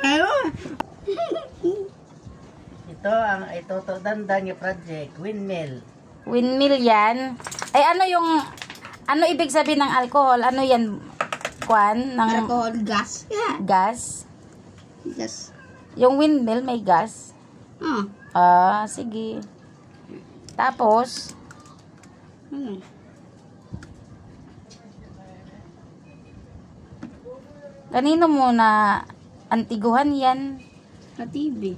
Ayun. Ito to dandan yung project, windmill. Windmill yan. Ay, ano ibig sabihin ng alcohol? Ano yan? Kwan? Ng Alcohol, gas. Yeah. gas? Gas. Yung windmill may gas? Sige. Tapos, kanino mo na antiguhan yan? Sa TV.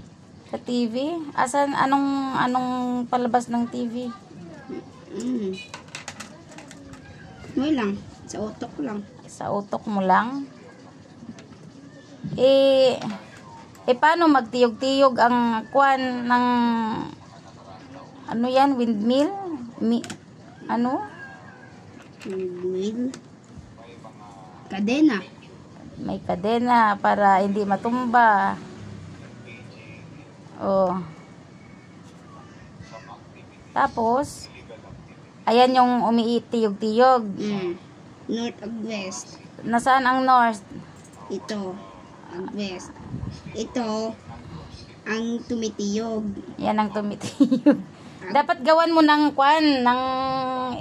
Sa TV? Asan, anong palabas ng TV? May lang. Sa utok lang. Sa utok mo lang? Paano magtiyog-tiyog ang kwan ng ano yan? Windmill? Windmill. Kadena. May kadena para hindi matumba. Oh. Tapos, ayan yung umiitiyog-tiyog. North and west. Nasaan ang north? Ito. Ang west. Ito. Ang tumitiyog. Yan ang tumitiyog. Dapat gawan mo ng kwan, ng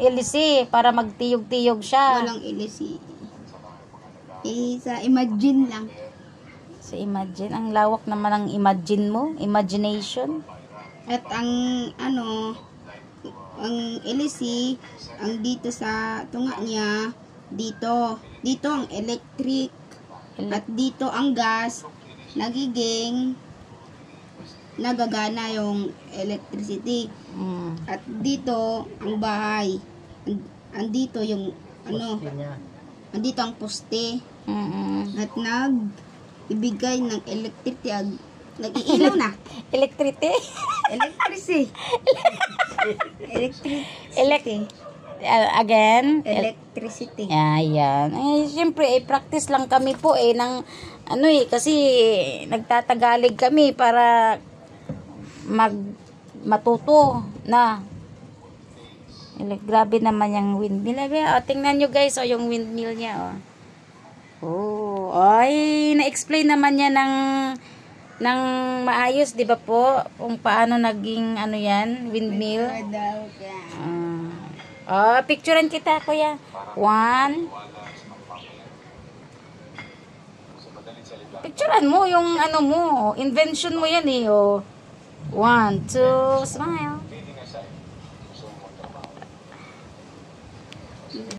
LC para magtiyog-tiyog siya. Walang ilisi. Sa imagine lang. So imagine, ang lawak naman ang imagine mo, imagination. At ang ang ilisi, ang dito sa tunga niya, dito ang electric. At dito ang gas, nagagana yung electricity. At dito ang bahay. Andito yung andito ang poste. At ibigay ng electricity. Nag-iilaw na. Electricity? Electricity. Again? Electricity. Ayan. Siyempre, practice lang kami po ng kasi nagtatagalig kami para matuto na. Grabe naman yung windmill. Tingnan nyo guys, yung windmill niya. Na-explain naman niya ng maayos, di ba po? Kung paano naging yan, windmill. Picturean kita, kuya. 1. Picturean mo yung mo, invention mo yan 1, 2, smile.